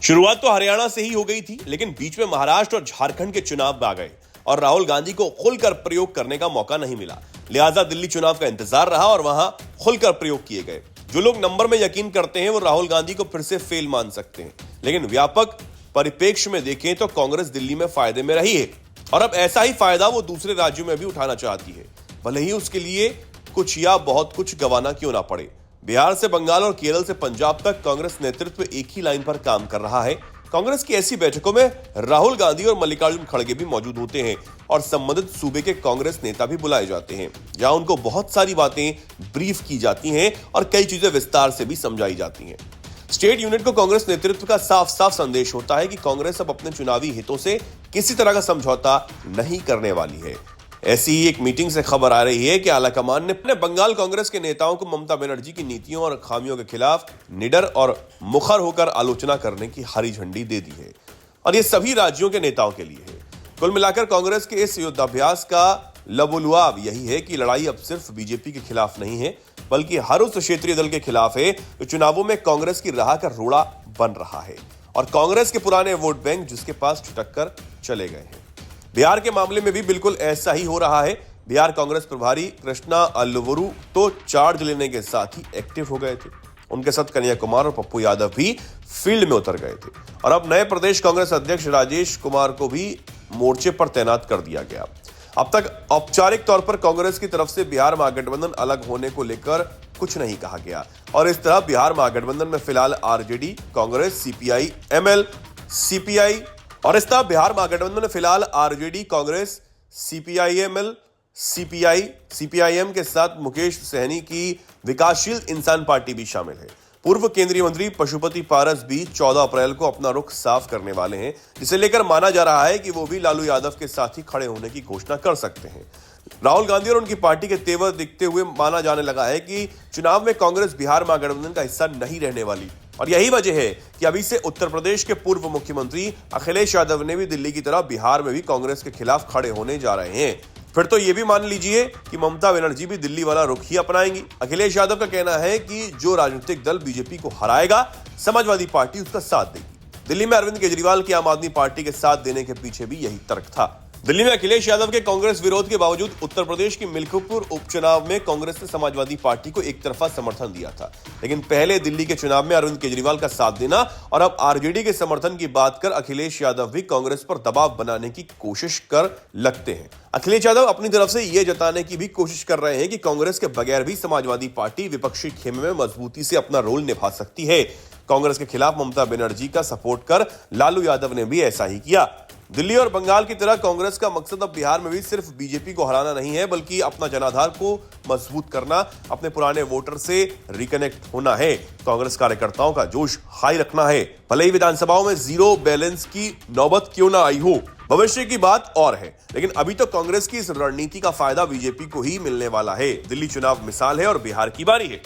शुरुआत तो हरियाणा से ही हो गई थी, लेकिन बीच में महाराष्ट्र और झारखंड के चुनाव आ गए और राहुल गांधी को खुलकर प्रयोग करने का मौका नहीं मिला। लिहाजा दिल्ली चुनाव का इंतजार रहा और वहां खुलकर प्रयोग किए गए। जो लोग नंबर में यकीन करते हैं वो राहुल गांधी को फिर से फेल मान सकते हैं, लेकिन व्यापक परिप्रेक्ष्य में देखें तो कांग्रेस दिल्ली में फायदे में रही है और अब ऐसा ही फायदा वो दूसरे राज्यों में भी उठाना चाहती है, भले ही उसके लिए कुछ या बहुत कुछ गंवाना क्यों ना पड़े। बिहार से बंगाल और केरल से पंजाब तक कांग्रेस नेतृत्व एक ही लाइन पर काम कर रहा है। कांग्रेस की ऐसी बैठकों में राहुल गांधी और मल्लिकार्जुन खड़गे भी मौजूद होते हैं और संबंधित सूबे के कांग्रेस नेता भी बुलाए जाते हैं, जहां उनको बहुत सारी बातें ब्रीफ की जाती हैं और कई चीजें विस्तार से भी समझाई जाती हैं। स्टेट यूनिट को कांग्रेस नेतृत्व का साफ साफ संदेश होता है कि कांग्रेस अब अपने चुनावी हितों से किसी तरह का समझौता नहीं करने वाली है। ऐसी ही एक मीटिंग से खबर आ रही है कि आलाकमान ने अपने बंगाल कांग्रेस के नेताओं को ममता बनर्जी की नीतियों और खामियों के खिलाफ निडर और मुखर होकर आलोचना करने की हरी झंडी दे दी है और ये सभी राज्यों के नेताओं के लिए है। कुल मिलाकर कांग्रेस के इस युद्धाभ्यास का लबुलुआब यही है कि लड़ाई अब सिर्फ बीजेपी के खिलाफ नहीं है, बल्कि हर उस क्षेत्रीय दल के खिलाफ है जो चुनावों में कांग्रेस की राह का रोड़ा बन रहा है और कांग्रेस के पुराने वोट बैंक जिसके पास छुटक कर चले गए हैं। बिहार के मामले में भी बिल्कुल ऐसा ही हो रहा है। बिहार कांग्रेस प्रभारी कृष्णा अल्लुवरू तो चार्ज लेने के साथ ही एक्टिव हो गए थे। उनके साथ कन्हैया कुमार और पप्पू यादव भी फील्ड में उतर गए थे और अब नए प्रदेश कांग्रेस अध्यक्ष राजेश कुमार को भी मोर्चे पर तैनात कर दिया गया। अब तक औपचारिक तौर पर कांग्रेस की तरफ से बिहार महागठबंधन अलग होने को लेकर कुछ नहीं कहा गया और इस तरह बिहार महागठबंधन में फिलहाल RJD, Congress, CPI, ML, CPI और इस तरह बिहार महागठबंधन में फिलहाल RJD, Congress, CPIML, CPI, CPIM के साथ मुकेश सहनी की विकासशील इंसान पार्टी भी शामिल है। पूर्व केंद्रीय मंत्री पशुपति पारस भी 14 अप्रैल को अपना रुख साफ करने वाले हैं, जिसे लेकर माना जा रहा है कि वो भी लालू यादव के साथ ही खड़े होने की घोषणा कर सकते हैं। राहुल गांधी और उनकी पार्टी के तेवर दिखते हुए माना जाने लगा है कि चुनाव में कांग्रेस बिहार महागठबंधन का हिस्सा नहीं रहने वाली और यही वजह है कि अभी से उत्तर प्रदेश के पूर्व मुख्यमंत्री अखिलेश यादव ने भी दिल्ली की तरह बिहार में भी कांग्रेस के खिलाफ खड़े होने जा रहे हैं। फिर तो ये भी मान लीजिए कि ममता बनर्जी भी दिल्ली वाला रुख ही अपनाएंगी। अखिलेश यादव का कहना है कि जो राजनीतिक दल बीजेपी को हराएगा, समाजवादी पार्टी उसका साथ देगी। दिल्ली में अरविंद केजरीवाल की आम आदमी पार्टी के साथ देने के पीछे भी यही तर्क था। दिल्ली में अखिलेश यादव के कांग्रेस विरोध के बावजूद उत्तर प्रदेश के मिल्कीपुर उपचुनाव में कांग्रेस ने समाजवादी पार्टी को एक तरफा समर्थन दिया था, लेकिन पहले दिल्ली के चुनाव में अरविंद केजरीवाल का साथ देना और अब आरजेडी के समर्थन की बात कर अखिलेश यादव भी कांग्रेस पर दबाव बनाने की कोशिश कर लगते हैं। अखिलेश यादव अपनी तरफ से यह जताने की भी कोशिश कर रहे हैं कि कांग्रेस के बगैर भी समाजवादी पार्टी विपक्षी खेमे में मजबूती से अपना रोल निभा सकती है। कांग्रेस के खिलाफ ममता बनर्जी का सपोर्ट कर लालू यादव ने भी ऐसा ही किया। दिल्ली और बंगाल की तरह कांग्रेस का मकसद अब बिहार में भी सिर्फ बीजेपी को हराना नहीं है, बल्कि अपना जनाधार को मजबूत करना, अपने पुराने वोटर से रिकनेक्ट होना है। कांग्रेस कार्यकर्ताओं का जोश हाई रखना है, भले ही विधानसभाओं में जीरो बैलेंस की नौबत क्यों ना आई हो। भविष्य की बात और है, लेकिन अभी तो कांग्रेस की इस रणनीति का फायदा बीजेपी को ही मिलने वाला है। दिल्ली चुनाव मिसाल है और बिहार की बारी है।